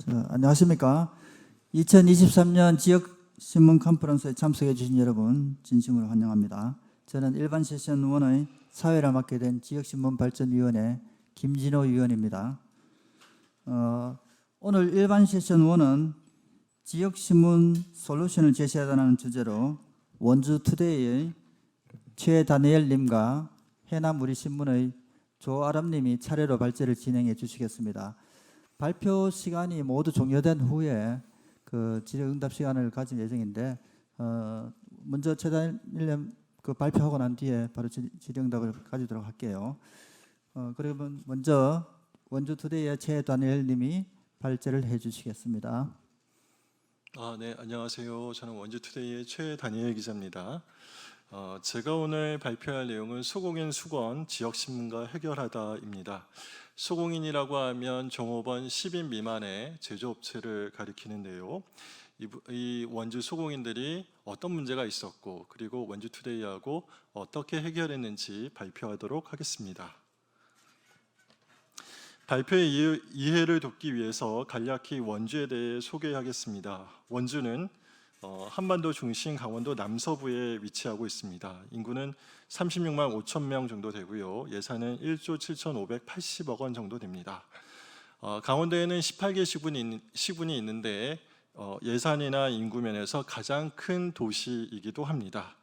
안녕하십니까. 2023년 지역신문 컨퍼런스에 참석해 주신 여러분 진심으로 환영합니다. 저는 일반 세션 1의 사회를 맡게 된 지역신문발전위원회 김진호 위원입니다. 오늘 일반 세션 1은 지역신문 솔루션을 제시하자는 주제로 원주투데이의 최다니엘님과 해남우리신문의 조아람님이 차례로 발제를 진행해 주시겠습니다. 발표 시간이 모두 종료된 후에 질의응답 시간을 가질 예정인데 먼저 최다니엘님 발표하고 난 뒤에 바로 질의응답을 가지도록 할게요. 그러면 먼저 원주투데이의 최다니엘님이 발제를 해주시겠습니다. 네, 안녕하세요. 저는 원주투데이의 최다니엘 기자입니다. 제가 오늘 발표할 내용은 소공인 수건 지역신문과 해결하다입니다. 소공인이라고 하면 종업원 10인 미만의 제조업체를 가리키는데요. 이 원주 소공인들이 어떤 문제가 있었고 그리고 원주투데이하고 어떻게 해결했는지 발표하도록 하겠습니다. 발표의 이해를 돕기 위해서 간략히 원주에 대해 소개하겠습니다. 원주는 한반도 중심 강원도 남서부에 위치하고 있습니다. 인구는 36만 5천 명 정도 되고요. 예산은 1조 7,580억 원 정도 됩니다. 강원도에는 18개 시군이 있는데 예산이나 인구 면에서 가장 큰 도시이기도 합니다.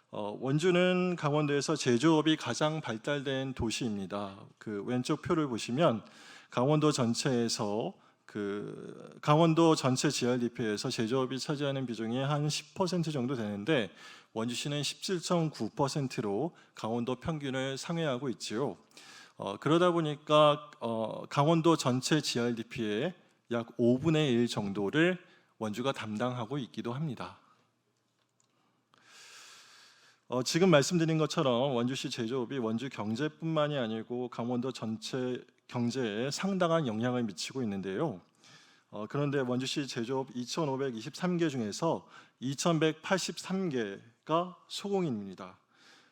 원주는 강원도에서 제조업이 가장 발달된 도시입니다. 왼쪽 표를 보시면 강원도 전체에서 강원도 전체 GRDP에서 제조업이 차지하는 비중이 한 10% 정도 되는데 원주시는 17.9%로 강원도 평균을 상회하고 있지요. 그러다 보니까 강원도 전체 GRDP의 약 5분의 1 정도를 원주가 담당하고 있기도 합니다. 지금 말씀드린 것처럼 원주시 제조업이 원주 경제뿐만이 아니고 강원도 전체 경제에 상당한 영향을 미치고 있는데요. 그런데 원주시 제조업 2,523개 중에서 2,183개가 소공인입니다.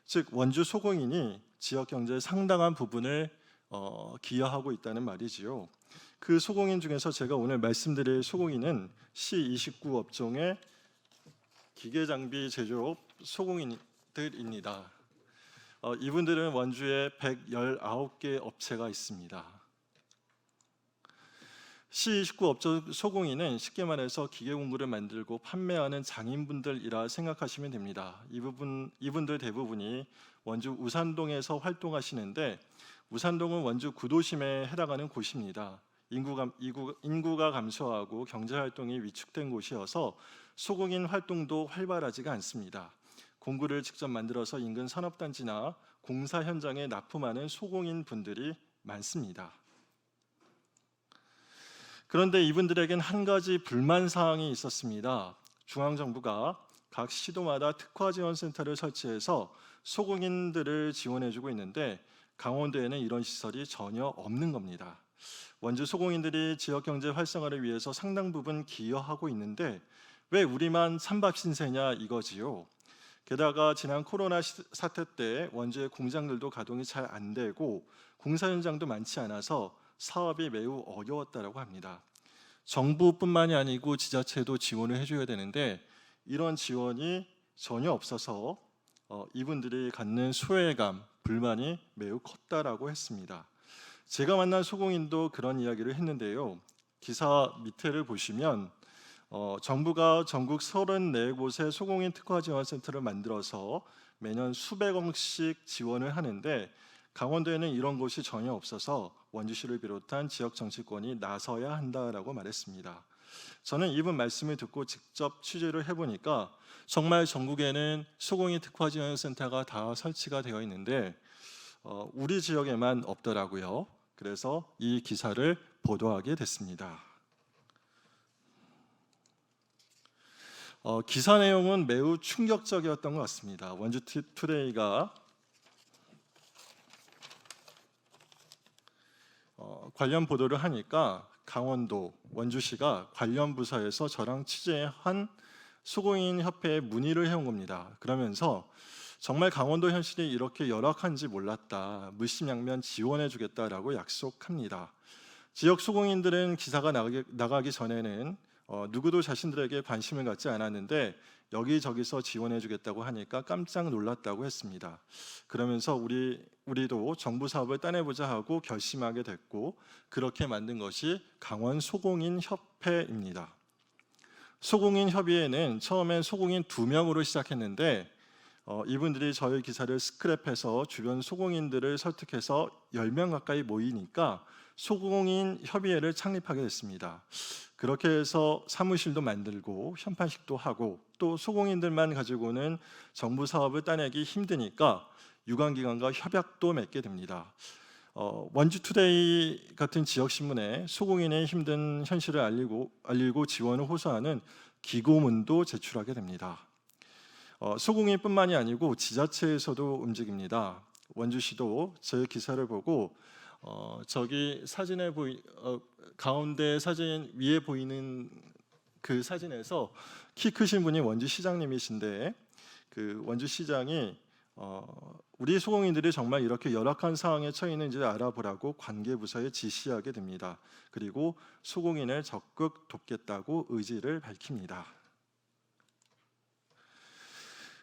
즉 원주 소공인이 지역 경제의 상당한 부분을 기여하고 있다는 말이지요. 그 소공인 중에서 제가 오늘 말씀드릴 소공인은 시 29 업종의 기계장비 제조업 소공인들입니다. 이분들은 원주에 119개 업체가 있습니다. C29 업종 소공인은 쉽게 말해서 기계 공구를 만들고 판매하는 장인분들이라 생각하시면 됩니다. 이분들 대부분이 원주 우산동에서 활동하시는데 우산동은 원주 구도심에 해당하는 곳입니다. 인구가 감소하고 경제활동이 위축된 곳이어서 소공인 활동도 활발하지가 않습니다. 공구를 직접 만들어서 인근 산업단지나 공사 현장에 납품하는 소공인 분들이 많습니다. 그런데 이분들에겐 한 가지 불만 사항이 있었습니다. 중앙정부가 각 시도마다 특화지원센터를 설치해서 소공인들을 지원해주고 있는데 강원도에는 이런 시설이 전혀 없는 겁니다. 원주 소공인들이 지역경제 활성화를 위해서 상당 부분 기여하고 있는데 왜 우리만 찬밥 신세냐 이거지요. 게다가 지난 코로나 사태 때 원주의 공장들도 가동이 잘 안 되고 공사 현장도 많지 않아서 사업이 매우 어려웠다고 합니다. 정부뿐만이 아니고 지자체도 지원을 해줘야 되는데 이런 지원이 전혀 없어서 이분들이 갖는 소외감, 불만이 매우 컸다라고 했습니다. 제가 만난 소공인도 그런 이야기를 했는데요. 기사 밑에를 보시면 정부가 전국 34곳의 소공인 특화지원센터를 만들어서 매년 수백억씩 지원을 하는데 강원도에는 이런 곳이 전혀 없어서 원주시를 비롯한 지역 정치권이 나서야 한다라고 말했습니다. 저는 이분 말씀을 듣고 직접 취재를 해보니까 정말 전국에는 소공인 특화지원센터가 다 설치가 되어 있는데 우리 지역에만 없더라고요. 그래서 이 기사를 보도하게 됐습니다. 기사 내용은 매우 충격적이었던 것 같습니다. 원주투데이가 관련 보도를 하니까 강원도 원주시가 관련 부서에서 저랑 취재한 소공인 협회에 문의를 해온 겁니다. 그러면서 정말 강원도 현실이 이렇게 열악한지 몰랐다. 물심양면 지원해 주겠다라고 약속합니다. 지역 소공인들은 기사가 나가기 전에는 누구도 자신들에게 관심을 갖지 않았는데 여기저기서 지원해주겠다고 하니까 깜짝 놀랐다고 했습니다. 그러면서 우리도 정부 사업을 따내보자 하고 결심하게 됐고 그렇게 만든 것이 강원 소공인 협회입니다. 소공인 협의회는 처음엔 소공인 2명으로 시작했는데 이분들이 저희 기사를 스크랩해서 주변 소공인들을 설득해서 10명 가까이 모이니까 소공인 협의회를 창립하게 됐습니다. 그렇게 해서 사무실도 만들고 현판식도 하고 또 소공인들만 가지고는 정부 사업을 따내기 힘드니까 유관기관과 협약도 맺게 됩니다. 원주투데이 같은 지역신문에 소공인의 힘든 현실을 알리고 지원을 호소하는 기고문도 제출하게 됩니다. 소공인뿐만이 아니고 지자체에서도 움직입니다. 원주시도 제 기사를 보고 저기 사진에 가운데 사진 위에 보이는 그 사진에서 키 크신 분이 원주시장님이신데 그 원주시장이 우리 소공인들이 정말 이렇게 열악한 상황에 처해 있는지를 알아보라고 관계부서에 지시하게 됩니다. 그리고 소공인을 적극 돕겠다고 의지를 밝힙니다.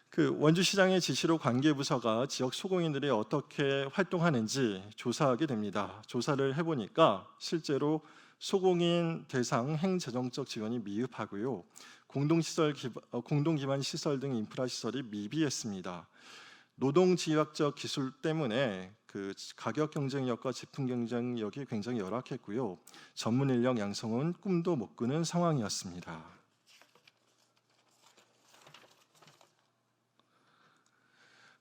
그 원주시장의 지시로 관계부서가 지역 소공인들이 어떻게 활동하는지 조사하게 됩니다. 조사를 해보니까 실제로 소공인 대상 행재정적 지원이 미흡하고요. 공동기반 시설 등 인프라 시설이 미비했습니다. 노동지역적 기술 때문에 그 가격 경쟁력과 제품 경쟁력이 굉장히 열악했고요. 전문 인력 양성은 꿈도 못 꾸는 상황이었습니다.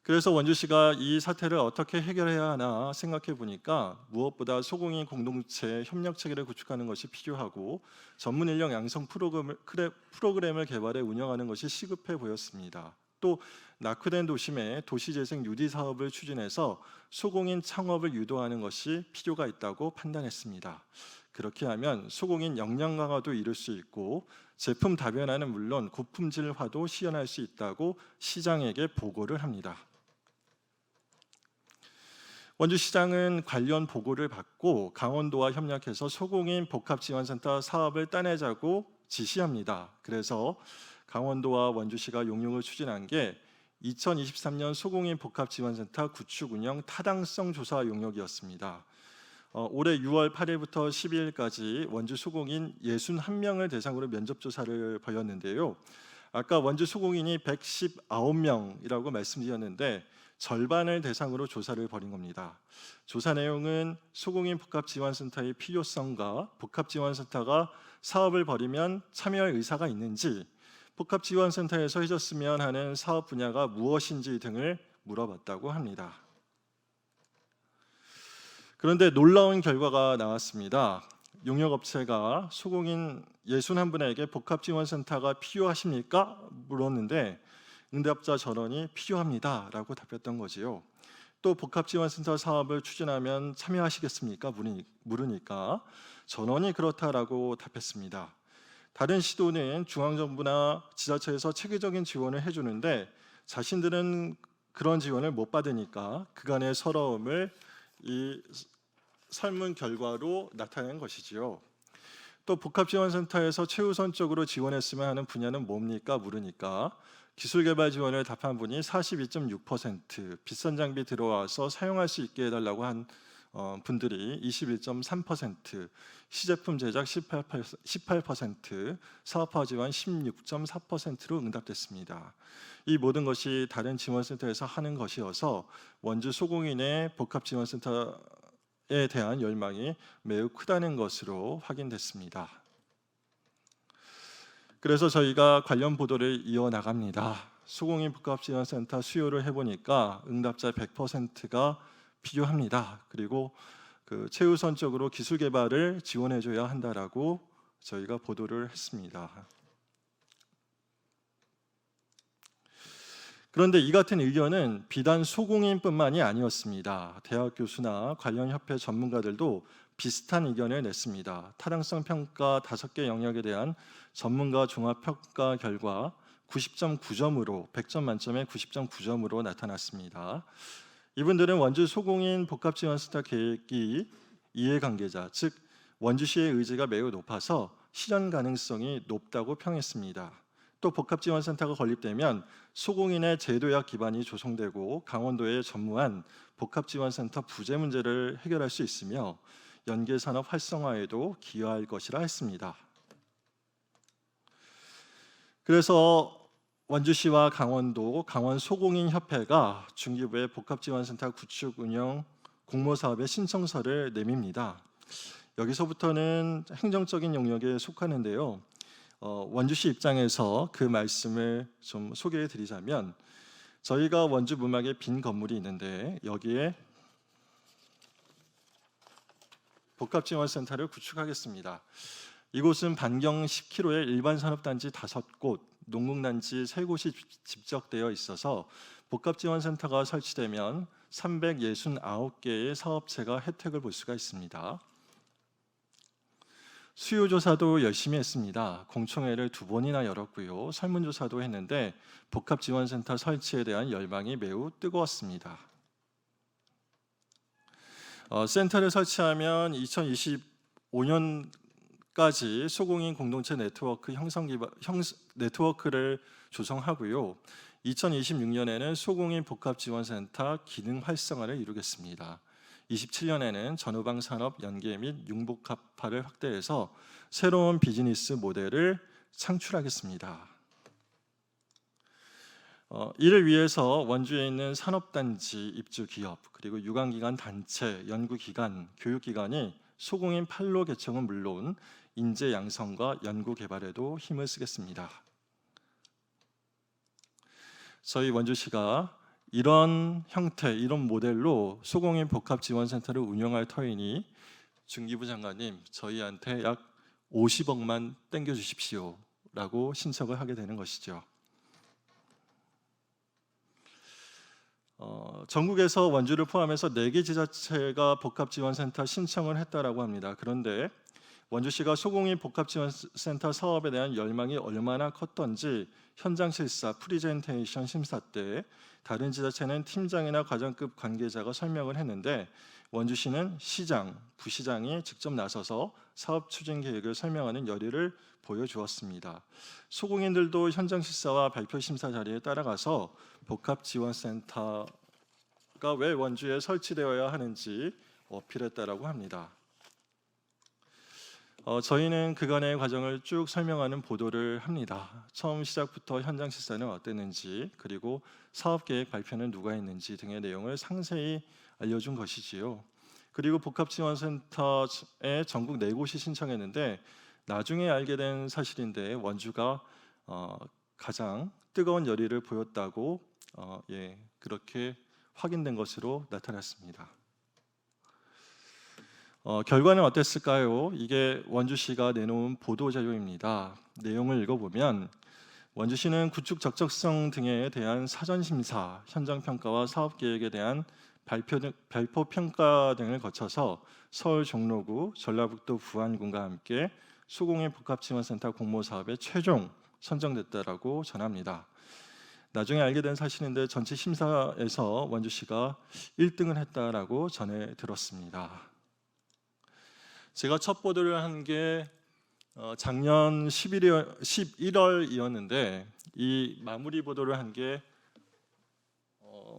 그래서 원주시가 이 사태를 어떻게 해결해야 하나 생각해 보니까 무엇보다 소공인 공동체 협력 체계를 구축하는 것이 필요하고 전문 인력 양성 프로그램을 개발해 운영하는 것이 시급해 보였습니다. 또 낙후된 도심에 도시재생 유디 사업을 추진해서 소공인 창업을 유도하는 것이 필요가 있다고 판단했습니다. 그렇게 하면 소공인 역량 강화도 이룰 수 있고 제품 다변화는 물론 고품질화도 시현할 수 있다고 시장에게 보고를 합니다. 원주시장은 관련 보고를 받고 강원도와 협력해서 소공인 복합지원센터 사업을 따내자고 지시합니다. 그래서 강원도와 원주시가 용역을 추진한 게 2023년 소공인 복합지원센터 구축 운영 타당성 조사 용역이었습니다. 올해 6월 8일부터 12일까지 원주 소공인 61명을 대상으로 면접 조사를 벌였는데요. 아까 원주 소공인이 119명이라고 말씀드렸는데 절반을 대상으로 조사를 벌인 겁니다. 조사 내용은 소공인 복합지원센터의 필요성과 복합지원센터가 사업을 벌이면 참여할 의사가 있는지, 복합지원센터에서 해줬으면 하는 사업 분야가 무엇인지 등을 물어봤다고 합니다. 그런데 놀라운 결과가 나왔습니다. 용역업체가 소공인 61분에게 복합지원센터가 필요하십니까? 물었는데 응답자 전원이 필요합니다 라고 답했던 거지요. 또 복합지원센터 사업을 추진하면 참여하시겠습니까? 물으니까 전원이 그렇다라고 답했습니다. 다른 시도는 중앙정부나 지자체에서 체계적인 지원을 해주는데 자신들은 그런 지원을 못 받으니까 그간의 서러움을 이 설문 결과로 나타낸 것이지요. 또 복합지원센터에서 최우선적으로 지원했으면 하는 분야는 뭡니까? 물으니까 기술개발 지원을 답한 분이 42.6%, 비싼 장비 들어와서 사용할 수 있게 해달라고 한 분들이 21.3%, 시제품 제작 18%, 사업화 지원 16.4%로 응답됐습니다. 이 모든 것이 다른 지원센터에서 하는 것이어서 원주 소공인의 복합지원센터에 대한 열망이 매우 크다는 것으로 확인됐습니다. 그래서 저희가 관련 보도를 이어나갑니다. 소공인 복합지원센터 수요를 해보니까 응답자 100%가 필요합니다. 그리고 그 최우선적으로 기술 개발을 지원해줘야 한다라고 저희가 보도를 했습니다. 그런데 이 같은 의견은 비단 소공인뿐만이 아니었습니다. 대학 교수나 관련 협회 전문가들도 비슷한 의견을 냈습니다. 타당성 평가 5개 영역에 대한 전문가 종합 평가 결과 90.9점으로 100점 만점에 90.9점으로 나타났습니다. 이분들은 원주 소공인 복합지원센터 계획이 이해관계자, 즉 원주시의 의지가 매우 높아서 실현 가능성이 높다고 평했습니다. 또 복합지원센터가 건립되면 소공인의 제도약 기반이 조성되고 강원도의 전무한 복합지원센터 부재 문제를 해결할 수 있으며 연계산업 활성화에도 기여할 것이라 했습니다. 그래서 원주시와 강원도 강원소공인협회가 중기부에 복합지원센터 구축 운영 공모사업의 신청서를 내밉니다. 여기서부터는 행정적인 영역에 속하는데요. 원주시 입장에서 그 말씀을 좀 소개해 드리자면 저희가 원주 문학에 빈 건물이 있는데 여기에 복합지원센터를 구축하겠습니다. 이곳은 반경 10km의 일반 산업단지 5곳, 농공단지 3곳이 집적되어 있어서 복합지원센터가 설치되면 369개의 사업체가 혜택을 볼 수가 있습니다. 수요조사도 열심히 했습니다. 공청회를 2번이나 열었고요. 설문조사도 했는데 복합지원센터 설치에 대한 열망이 매우 뜨거웠습니다. 센터를 설치하면 2025년까지 소공인 공동체 네트워크 네트워크를 조성하고요. 2026년에는 소공인 복합지원센터 기능 활성화를 이루겠습니다. 27년에는 전후방 산업 연계 및 융복합화를 확대해서 새로운 비즈니스 모델을 창출하겠습니다. 이를 위해서 원주에 있는 산업단지 입주 기업, 그리고 유관기관 단체, 연구기관, 교육기관이 소공인 판로 개청은 물론 인재 양성과 연구 개발에도 힘을 쓰겠습니다. 저희 원주시가 이런 형태, 이런 모델로 소공인 복합지원센터를 운영할 터이니 중기부 장관님 저희한테 약 50억만 땡겨주십시오 라고 신청을 하게 되는 것이죠. 전국에서 원주를 포함해서 4개 지자체가 복합지원센터 신청을 했다라고 합니다. 그런데 원주시가 소공인 복합지원센터 사업에 대한 열망이 얼마나 컸던지 현장 실사 프리젠테이션 심사 때 다른 지자체는 팀장이나 과장급 관계자가 설명을 했는데 원주시는 시장, 부시장이 직접 나서서 사업 추진 계획을 설명하는 열의를 보여주었습니다. 소공인들도 현장 실사와 발표 심사 자리에 따라가서 복합지원센터가 왜 원주에 설치되어야 하는지 어필했다라고 합니다. 저희는 그간의 과정을 쭉 설명하는 보도를 합니다. 처음 시작부터 현장 실사는 어땠는지, 그리고 사업 계획 발표는 누가 했는지 등의 내용을 상세히 알려준 것이지요. 그리고 복합지원센터에 전국 4곳이 신청했는데 나중에 알게 된 사실인데 원주가 가장 뜨거운 열의를 보였다고 그렇게 확인된 것으로 나타났습니다. 결과는 어땠을까요? 이게 원주시가 내놓은 보도 자료입니다. 내용을 읽어보면 원주시는 구축 적적성 등에 대한 사전 심사, 현장 평가와 사업 계획에 대한 발표 평가 등을 거쳐서 서울 종로구, 전라북도 부안군과 함께 소공인 복합지원센터 공모 사업에 최종 선정됐다라고 전합니다. 나중에 알게 된 사실인데 전체 심사에서 원주시가 1등을 했다라고 전해 들었습니다. 제가 첫 보도를 한 게 작년 11월이었는데 이 마무리 보도를 한 게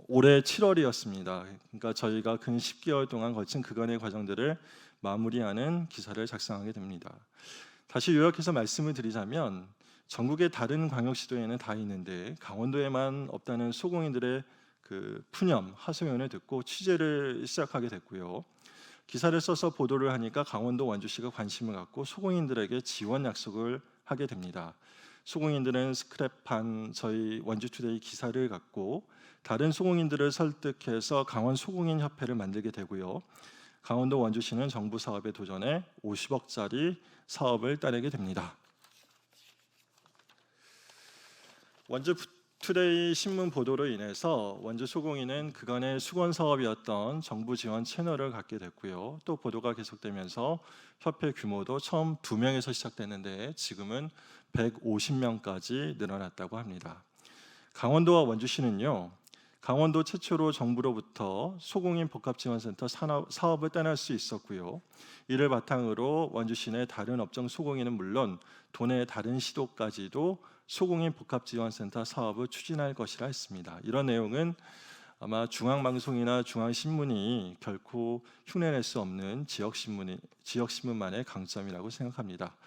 올해 7월이었습니다. 그러니까 저희가 근 10개월 동안 거친 그간의 과정들을 마무리하는 기사를 작성하게 됩니다. 다시 요약해서 말씀을 드리자면 전국의 다른 광역시도에는 다 있는데 강원도에만 없다는 소공인들의 그 푸념, 하소연을 듣고 취재를 시작하게 됐고요. 기사를 써서 보도를 하니까 강원도 원주시가 관심을 갖고 소공인들에게 지원 약속을 하게 됩니다. 소공인들은 스크랩한 저희 원주투데이 기사를 갖고 다른 소공인들을 설득해서 강원 소공인협회를 만들게 되고요. 강원도 원주시는 정부 사업에 도전해 50억짜리 사업을 따내게 됩니다. 원주투데이 신문 보도로 인해서 원주 소공인은 그간의 수건 사업이었던 정부 지원 채널을 갖게 됐고요. 또 보도가 계속되면서 협회 규모도 처음 2명에서 시작됐는데 지금은 150명까지 늘어났다고 합니다. 강원도와 원주시는요, 강원도 최초로 정부로부터 소공인 복합지원센터 사업을 떠날 수 있었고요. 이를 바탕으로 원주시 내 다른 업종 소공인은 물론 도내 다른 시도까지도 소공인 복합지원센터 사업을 추진할 것이라 했습니다. 이런 내용은 아마 중앙방송이나 중앙신문이 결코 흉내낼 수 없는 지역신문만의 강점이라고 생각합니다.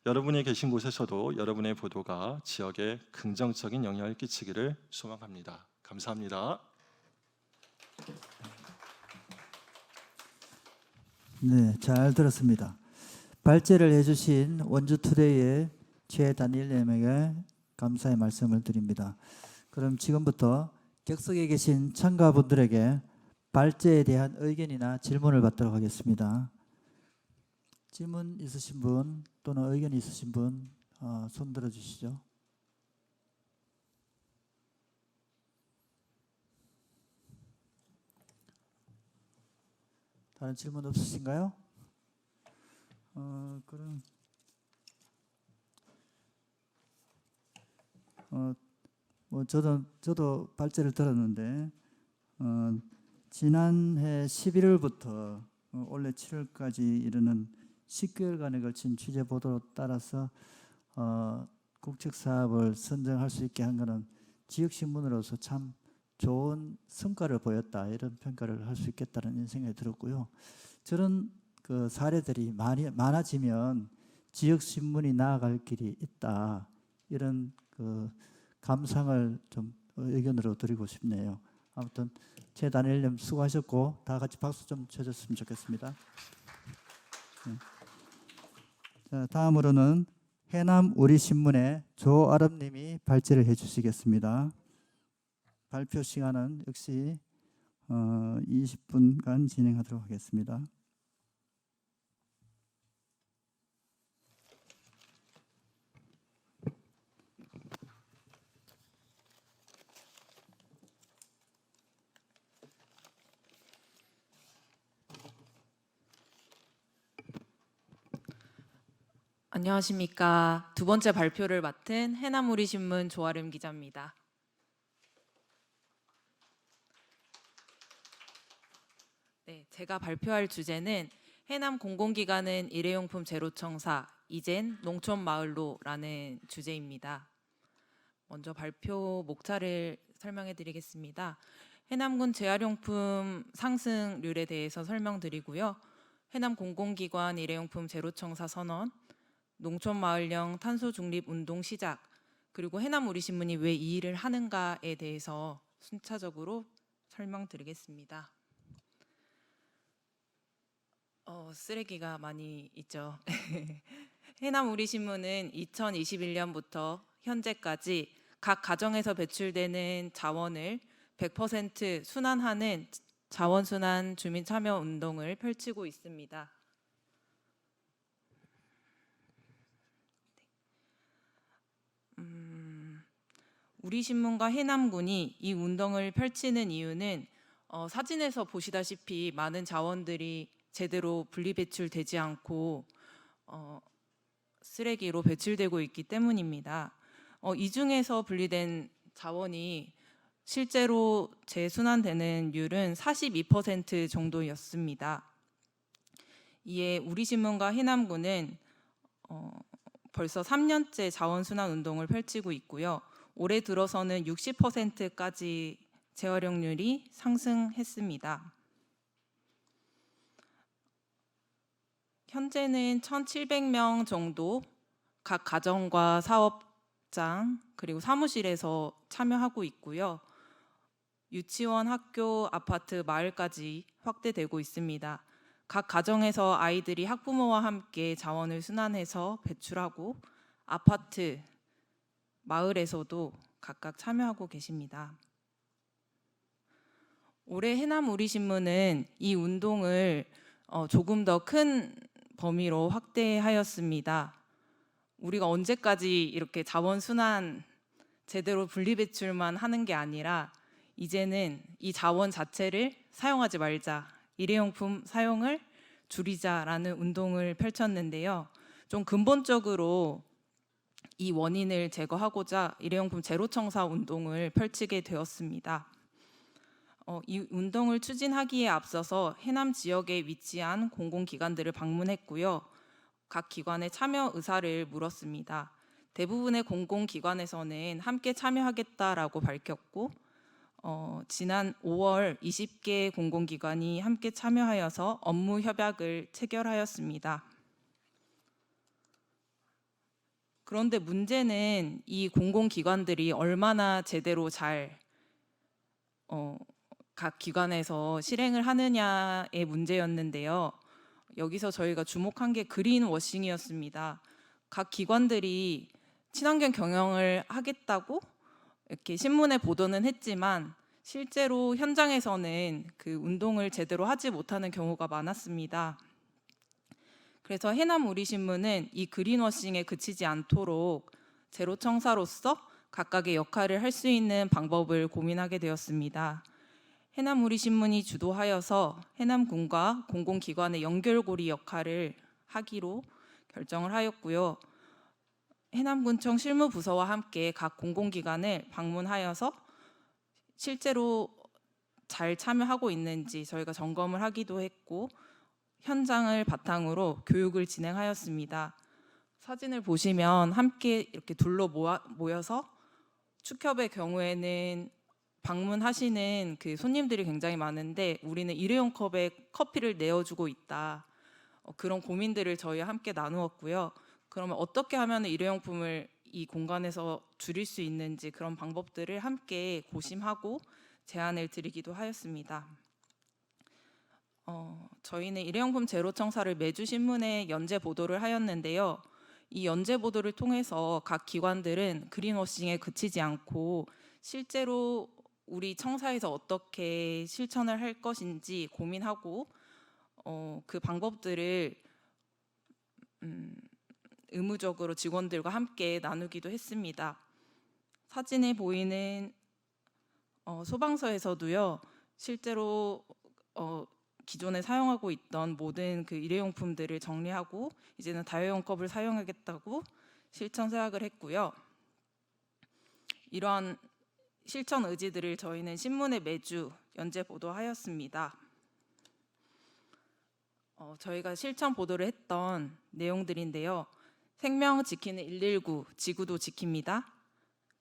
여러분이 계신 곳에서도 여러분의 보도가 지역에 긍정적인 영향을 끼치기를 소망합니다. 감사합니다. 네, 잘 들었습니다. 발제를 해주신 원주투데이의 최다니엘님에게 감사의 말씀을 드립니다. 그럼 지금부터 객석에 계신 참가분들에게 발제에 대한 의견이나 질문을 받도록 하겠습니다. 질문 있으신 분 또는 의견 있으신 분 손 들어주시죠. 다른 질문 없으신가요? 그럼 뭐 저도 발제를 들었는데 지난해 11월부터 올해 7월까지 이르는 10개월간에 걸친 취재 보도에 따라서 국책 사업을 선정할 수 있게 한 것은 지역 신문으로서 참 좋은 성과를 보였다, 이런 평가를 할 수 있겠다는 생각이 들었고요. 저런 그 사례들이 많아지면 지역 신문이 나아갈 길이 있다, 이런 그 감상을 좀 의견으로 드리고 싶네요. 아무튼 최다니엘님 수고하셨고 다 같이 박수 좀 쳐줬으면 좋겠습니다. 네. 자, 다음으로는 해남 우리신문의 조아름님이 발제를 해주시겠습니다. 발표 시간은 역시 20분간 진행하도록 하겠습니다. 안녕하십니까. 두 번째 발표를 맡은 해남우리신문 조아름 기자입니다. 네, 제가 발표할 주제는 해남 공공기관은 일회용품 제로청사, 이젠 농촌마을로라는 주제입니다. 먼저 발표 목차를 설명해 드리겠습니다. 해남군 재활용품 상승률에 대해서 설명드리고요. 해남 공공기관 일회용품 제로청사 선언, 농촌마을형 탄소중립 운동 시작, 그리고 해남우리신문이 왜 이 일을 하는가에 대해서 순차적으로 설명드리겠습니다. 쓰레기가 많이 있죠. 해남우리신문은 2021년부터 현재까지 각 가정에서 배출되는 자원을 100% 순환하는 자원순환 주민참여운동을 펼치고 있습니다. 우리신문과 해남군이 이 운동을 펼치는 이유는 사진에서 보시다시피 많은 자원들이 제대로 분리배출되지 않고 쓰레기로 배출되고 있기 때문입니다. 이 중에서 분리된 자원이 실제로 재순환되는 율은 42% 정도였습니다. 이에 우리신문과 해남군은 벌써 3년째 자원순환 운동을 펼치고 있고요. 올해 들어서는 60%까지 재활용률이 상승했습니다. 현재는 1,700명 정도 각 가정과 사업장 그리고 사무실에서 참여하고 있고요. 유치원, 학교, 아파트, 마을까지 확대되고 있습니다. 각 가정에서 아이들이 학부모와 함께 자원을 순환해서 배출하고 아파트, 마을에서도 각각 참여하고 계십니다. 올해 해남우리신문은 이 운동을 조금 더 큰 범위로 확대하였습니다. 우리가 언제까지 이렇게 자원순환 제대로 분리배출만 하는 게 아니라 이제는 이 자원 자체를 사용하지 말자, 일회용품 사용을 줄이자라는 운동을 펼쳤는데요. 좀 근본적으로 이 원인을 제거하고자 일회용품 제로청사 운동을 펼치게 되었습니다. 이 운동을 추진하기에 앞서서 해남 지역에 위치한 공공기관들을 방문했고요. 각 기관의 참여 의사를 물었습니다. 대부분의 공공기관에서는 함께 참여하겠다라고 밝혔고 지난 5월 20개 공공기관이 함께 참여하여서 업무 협약을 체결하였습니다. 그런데 문제는 이 공공기관들이 얼마나 제대로 잘 각 기관에서 실행을 하느냐의 문제였는데요. 여기서 저희가 주목한 게 그린워싱이었습니다. 각 기관들이 친환경 경영을 하겠다고 이렇게 신문에 보도는 했지만 실제로 현장에서는 그 운동을 제대로 하지 못하는 경우가 많았습니다. 그래서 해남 우리신문은 이 그린워싱에 그치지 않도록 제로청사로서 각각의 역할을 할 수 있는 방법을 고민하게 되었습니다. 해남 우리신문이 주도하여서 해남군과 공공기관의 연결고리 역할을 하기로 결정을 하였고요. 해남군청 실무부서와 함께 각 공공기관을 방문하여서 실제로 잘 참여하고 있는지 저희가 점검을 하기도 했고 현장을 바탕으로 교육을 진행하였습니다. 사진을 보시면 함께 이렇게 둘러 모여서 축협의 경우에는 방문하시는 그 손님들이 굉장히 많은데 우리는 일회용 컵에 커피를 내어주고 있다. 그런 고민들을 저희와 함께 나누었고요. 그러면 어떻게 하면 일회용품을 이 공간에서 줄일 수 있는지 그런 방법들을 함께 고심하고 제안을 드리기도 하였습니다. 저희는 일회용품 제로 청사를 매주 신문에 연재 보도를 하였는데요. 이 연재 보도를 통해서 각 기관들은 그린워싱에 그치지 않고 실제로 우리 청사에서 어떻게 실천을 할 것인지 고민하고 그 방법들을 의무적으로 직원들과 함께 나누기도 했습니다. 사진에 보이는 소방서에서도요. 실제로 기존에 사용하고 있던 모든 그 일회용품들을 정리하고 이제는 다회용 컵을 사용하겠다고 실천 서약을 했고요. 이러한 실천 의지들을 저희는 신문에 매주 연재 보도하였습니다. 저희가 실천 보도를 했던 내용들인데요. 생명 지키는 119, 지구도 지킵니다.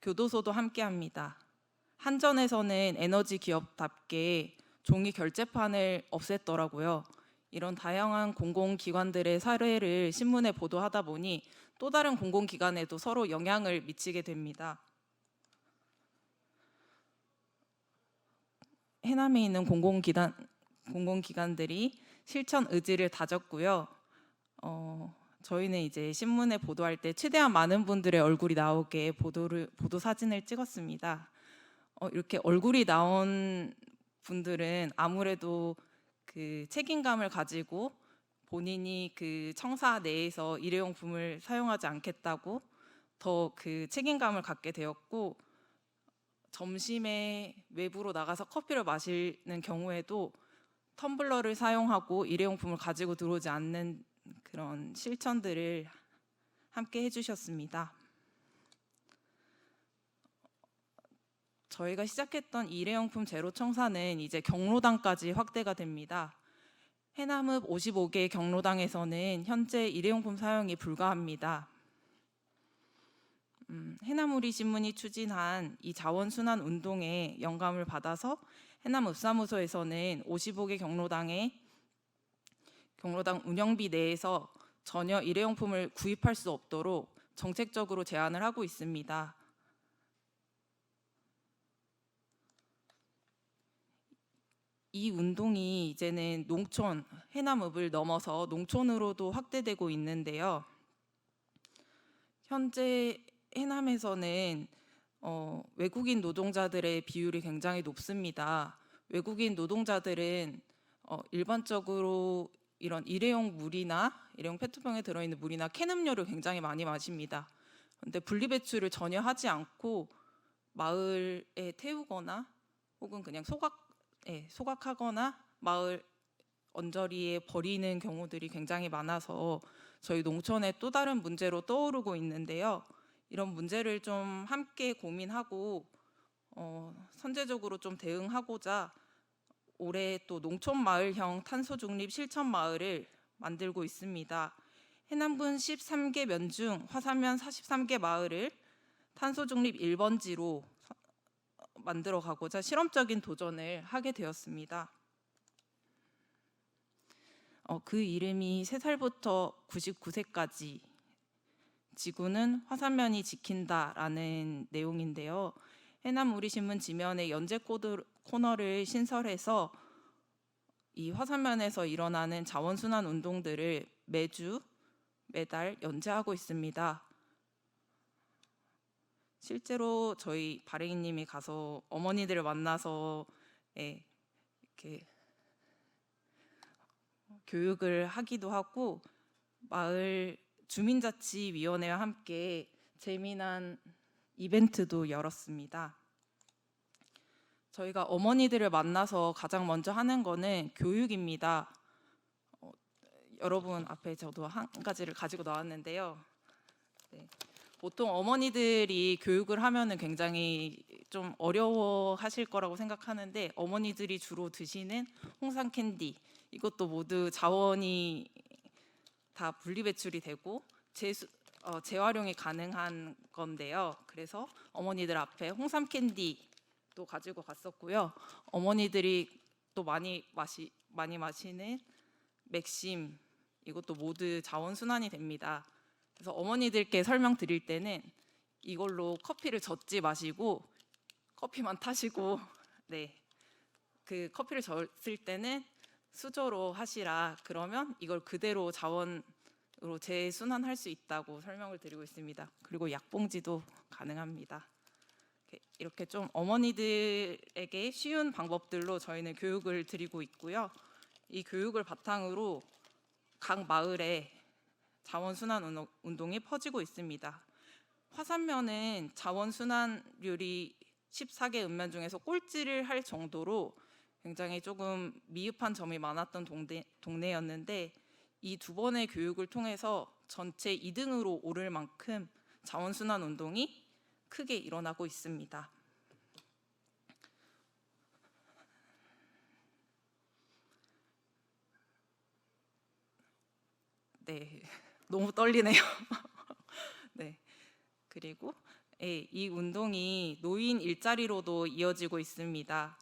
교도소도 함께합니다. 한전에서는 에너지 기업답게 종이 결제판을 없앴더라고요. 이런 다양한 공공기관들의 사례를 신문에 보도하다 보니 또 다른 공공기관에도 서로 영향을 미치게 됩니다. 해남에 있는 공공기관들이 실천 의지를 다졌고요. 저희는 이제 신문에 보도할 때 최대한 많은 분들의 얼굴이 나오게 보도 사진을 찍었습니다. 이렇게 얼굴이 나온 분들은 아무래도 그 책임감을 가지고 본인이 그 청사 내에서 일회용품을 사용하지 않겠다고 더 그 책임감을 갖게 되었고 점심에 외부로 나가서 커피를 마시는 경우에도 텀블러를 사용하고 일회용품을 가지고 들어오지 않는 그런 실천들을 함께 해주셨습니다. 저희가 시작했던 일회용품 제로 청사는 이제 경로당까지 확대가 됩니다. 해남읍 55개 경로당에서는 현재 일회용품 사용이 불가합니다. 해남우리 신문이 추진한 이 자원순환 운동에 영감을 받아서 해남읍사무소에서는 55개 경로당 운영비 내에서 전혀 일회용품을 구입할 수 없도록 정책적으로 제한을 하고 있습니다. 이 운동이 이제는 농촌, 해남읍을 넘어서 농촌으로도 확대되고 있는데요. 현재 해남에서는 외국인 노동자들의 비율이 굉장히 높습니다. 외국인 노동자들은 일반적으로 이런 일회용 물이나 일회용 페트병에 들어있는 물이나 캔 음료를 굉장히 많이 마십니다. 그런데 분리배출을 전혀 하지 않고 마을에 태우거나 혹은 그냥 소각하거나 마을 언저리에 버리는 경우들이 굉장히 많아서 저희 농촌의 또 다른 문제로 떠오르고 있는데요. 이런 문제를 좀 함께 고민하고 선제적으로 좀 대응하고자 올해 또 농촌마을형 탄소중립 실천마을을 만들고 있습니다. 해남군 13개 면 중 화산면 43개 마을을 탄소중립 1번지로 만들어가고자 실험적인 도전을 하게 되었습니다. 그 이름이 3살부터 99세까지 지구는 화산면이 지킨다라는 내용인데요. 해남 우리신문 지면에 연재 코너를 신설해서 이 화산면에서 일어나는 자원순환 운동들을 매달 연재하고 있습니다. 실제로 저희 발행이님이 가서 어머니들을 만나서 이렇게 교육을 하기도 하고 마을 주민자치위원회와 함께 재미난 이벤트도 열었습니다. 저희가 어머니들을 만나서 가장 먼저 하는 거는 교육입니다. 여러분 앞에 저도 한 가지를 가지고 나왔는데요. 네. 보통 어머니들이 교육을 하면은 굉장히 좀 어려워하실 거라고 생각하는데 어머니들이 주로 드시는 홍삼 캔디 이것도 모두 자원이 다 분리배출이 되고 재활용이 가능한 건데요. 그래서 어머니들 앞에 홍삼 캔디도 가지고 갔었고요. 어머니들이 또 많이 마시는 맥심 이것도 모두 자원순환이 됩니다. 그래서 어머니들께 설명드릴 때는 이걸로 커피를 젓지 마시고 커피만 타시고 그 커피를 젓을 때는 수저로 하시라. 그러면 이걸 그대로 자원으로 재순환할 수 있다고 설명을 드리고 있습니다. 그리고 약봉지도 가능합니다. 이렇게 좀 어머니들에게 쉬운 방법들로 저희는 교육을 드리고 있고요. 이 교육을 바탕으로 각 마을에 자원순환 운동이 퍼지고 있습니다. 화산면은 자원순환률이 14개 읍면 중에서 꼴찌를 할 정도로 굉장히 조금 미흡한 점이 많았던 동네였는데 이 2번의 교육을 통해서 전체 2등으로 오를 만큼 자원순환 운동이 크게 일어나고 있습니다. 네, 너무 떨리네요. 네, 그리고 이 운동이 노인 일자리로도 이어지고 있습니다.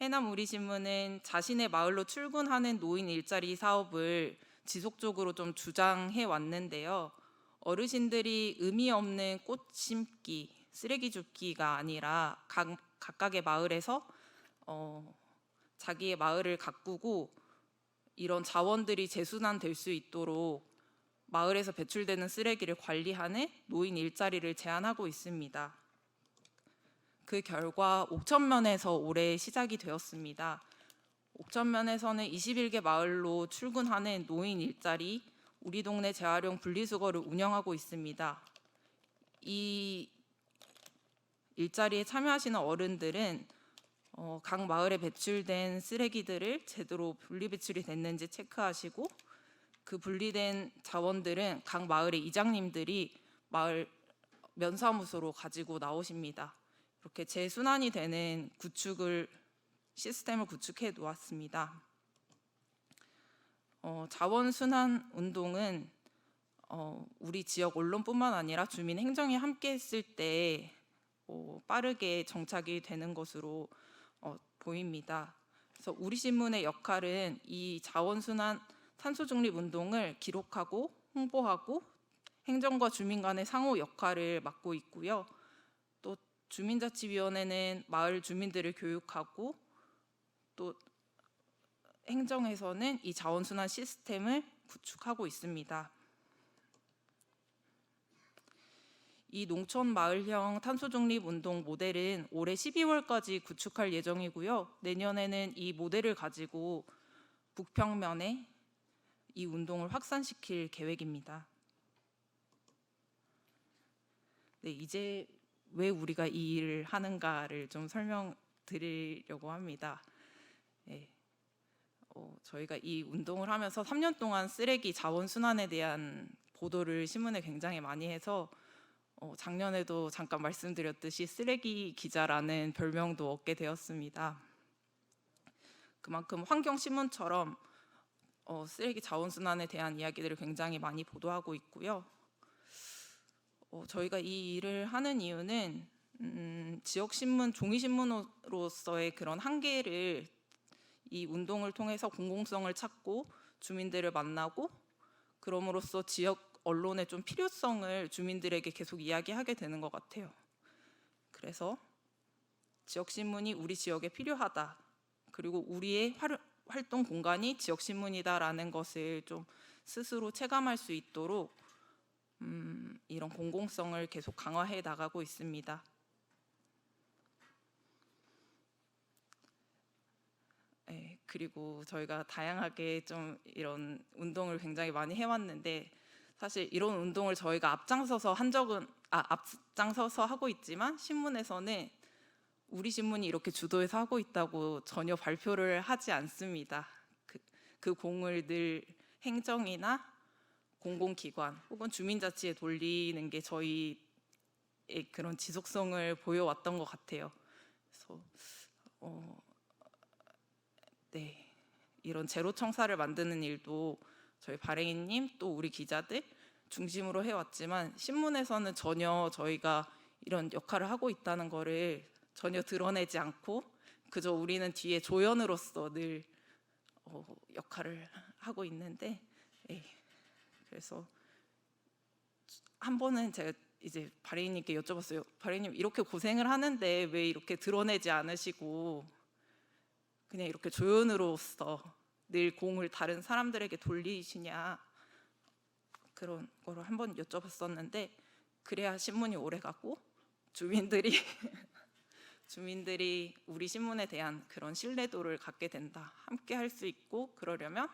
해남 우리신문은 자신의 마을로 출근하는 노인 일자리 사업을 지속적으로 좀 주장해 왔는데요. 어르신들이 의미 없는 꽃 심기, 쓰레기 줍기가 아니라 각각의 마을에서 자기의 마을을 가꾸고 이런 자원들이 재순환될 수 있도록 마을에서 배출되는 쓰레기를 관리하는 노인 일자리를 제안하고 있습니다. 그 결과 옥천면에서 올해 시작이 되었습니다. 옥천면에서는 21개 마을로 출근하는 노인 일자리 우리 동네 재활용 분리수거를 운영하고 있습니다. 이 일자리에 참여하시는 어른들은 각 마을에 배출된 쓰레기들을 제대로 분리배출이 됐는지 체크하시고 그 분리된 자원들은 각 마을의 이장님들이 마을 면사무소로 가지고 나오십니다. 이렇게 재순환이 되는 시스템을 구축해 놓았습니다. 자원순환 운동은 우리 지역 언론뿐만 아니라 주민 행정이 함께 했을 때 빠르게 정착이 되는 것으로 보입니다. 그래서 우리 신문의 역할은 이 자원순환 탄소중립 운동을 기록하고 홍보하고 행정과 주민 간의 상호 역할을 맡고 있고요. 또 주민자치위원회는 마을 주민들을 교육하고 또 행정에서는 이 자원순환 시스템을 구축하고 있습니다. 이 농촌마을형 탄소중립 운동 모델은 올해 12월까지 구축할 예정이고요. 내년에는 이 모델을 가지고 북평면에 이 운동을 확산시킬 계획입니다. 네, 이제 왜 우리가 이 일을 하는가를 좀 설명드리려고 합니다. 네, 저희가 이 운동을 하면서 3년 동안 쓰레기 자원순환에 대한 보도를 신문에 굉장히 많이 해서 작년에도 잠깐 말씀드렸듯이 쓰레기 기자라는 별명도 얻게 되었습니다. 그만큼 환경신문처럼 쓰레기 자원순환에 대한 이야기들을 굉장히 많이 보도하고 있고요. 저희가 이 일을 하는 이유는 지역신문, 종이신문으로서의 그런 한계를 이 운동을 통해서 공공성을 찾고 주민들을 만나고 그럼으로써 지역 언론의 좀 필요성을 주민들에게 계속 이야기하게 되는 것 같아요. 그래서 지역신문이 우리 지역에 필요하다. 그리고 우리의 활동 공간이 지역신문이다라는 것을 좀 스스로 체감할 수 있도록 이런 공공성을 계속 강화해 나가고 있습니다. 네, 그리고 저희가 다양하게 좀 이런 운동을 굉장히 많이 해왔는데 사실 이런 운동을 저희가 앞장서서 하고 있지만 신문에서는 우리 신문이 이렇게 주도해서 하고 있다고 전혀 발표를 하지 않습니다. 그 공을 늘 행정이나 공공기관 혹은 주민자치에 돌리는 게 저희의 그런 지속성을 보여왔던 것 같아요. 그래서 네, 이런 제로 청사를 만드는 일도 저희 발행인님 또 우리 기자들 중심으로 해왔지만 신문에서는 전혀 저희가 이런 역할을 하고 있다는 거를 전혀 드러내지 않고 그저 우리는 뒤에 조연으로서 늘 역할을 하고 있는데 그래서 한 번은 제가 이제 발행인님께 여쭤봤어요. 발행인님 이렇게 고생을 하는데 왜 이렇게 드러내지 않으시고 그냥 이렇게 조연으로서 늘 공을 다른 사람들에게 돌리시냐 그런 거를 한번 여쭤봤었는데 그래야 신문이 오래가고 주민들이 우리 신문에 대한 그런 신뢰도를 갖게 된다. 함께 할 수 있고 그러려면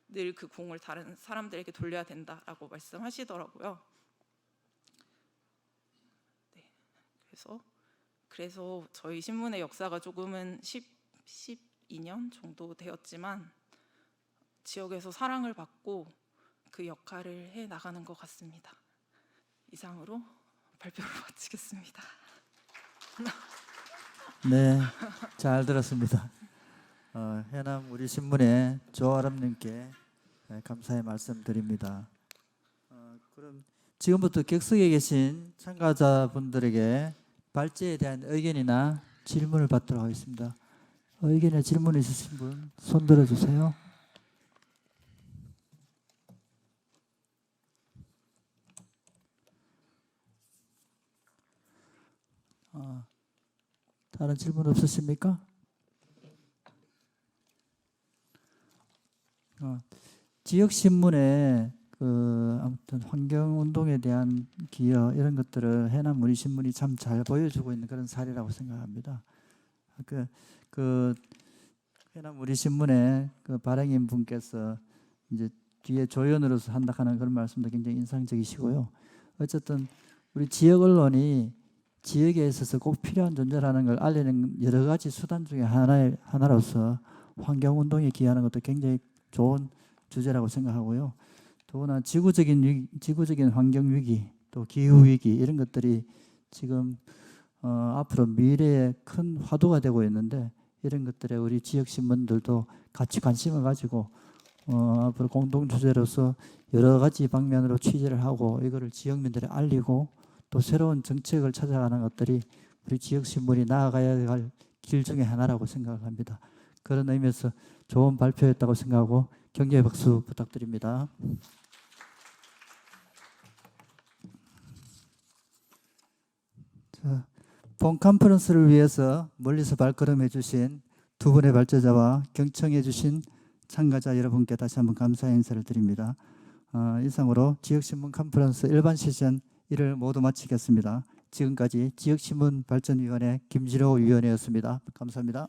늘 그 공을 다른 사람들에게 돌려야 된다라고 말씀하시더라고요. 네, 그래서 저희 신문의 역사가 조금은 12년 정도 되었지만 지역에서 사랑을 받고 그 역할을 해 나가는 것 같습니다. 이상으로 발표를 마치겠습니다. 네, 잘 들었습니다. 해남 우리 신문의 조아람님께 감사의 말씀드립니다. 그럼 지금부터 객석에 계신 참가자분들에게 발제에 대한 의견이나 질문을 받도록 하겠습니다. 의견이나 질문 있으신 분 손 들어주세요. 다른 질문 없으십니까? 지역신문의 아무튼 환경운동에 대한 기여 이런 것들을 해남 우리 신문이 참 잘 보여주고 있는 그런 사례라고 생각합니다. 그 해남 우리 신문의 그 발행인 분께서 이제 뒤에 조연으로서 한다 하는 그런 말씀도 굉장히 인상적이시고요. 어쨌든 우리 지역 언론이 지역에 있어서 꼭 필요한 존재라는 걸 알리는 여러 가지 수단 중에 하나로서 환경운동에 기여하는 것도 굉장히 좋은 주제라고 생각하고요. 더구나 지구적인 환경위기 또 기후위기 이런 것들이 지금 앞으로 미래에 큰 화두가 되고 있는데 이런 것들에 우리 지역신문들도 같이 관심을 가지고 앞으로 공동주제로서 여러 가지 방면으로 취재를 하고 이거를 지역민들에 알리고 또 새로운 정책을 찾아가는 것들이 우리 지역신문이 나아가야 할 길 중에 하나라고 생각합니다. 그런 의미에서 좋은 발표였다고 생각하고 격려의 박수 부탁드립니다. 자, 본 컨퍼런스를 위해서 멀리서 발걸음해 주신 두 분의 발제자와 경청해 주신 참가자 여러분께 다시 한번 감사의 인사를 드립니다. 이상으로 지역신문 컨퍼런스 일반 세션 1을 모두 마치겠습니다. 지금까지 지역신문 발전위원회 김진호 위원이었습니다. 감사합니다.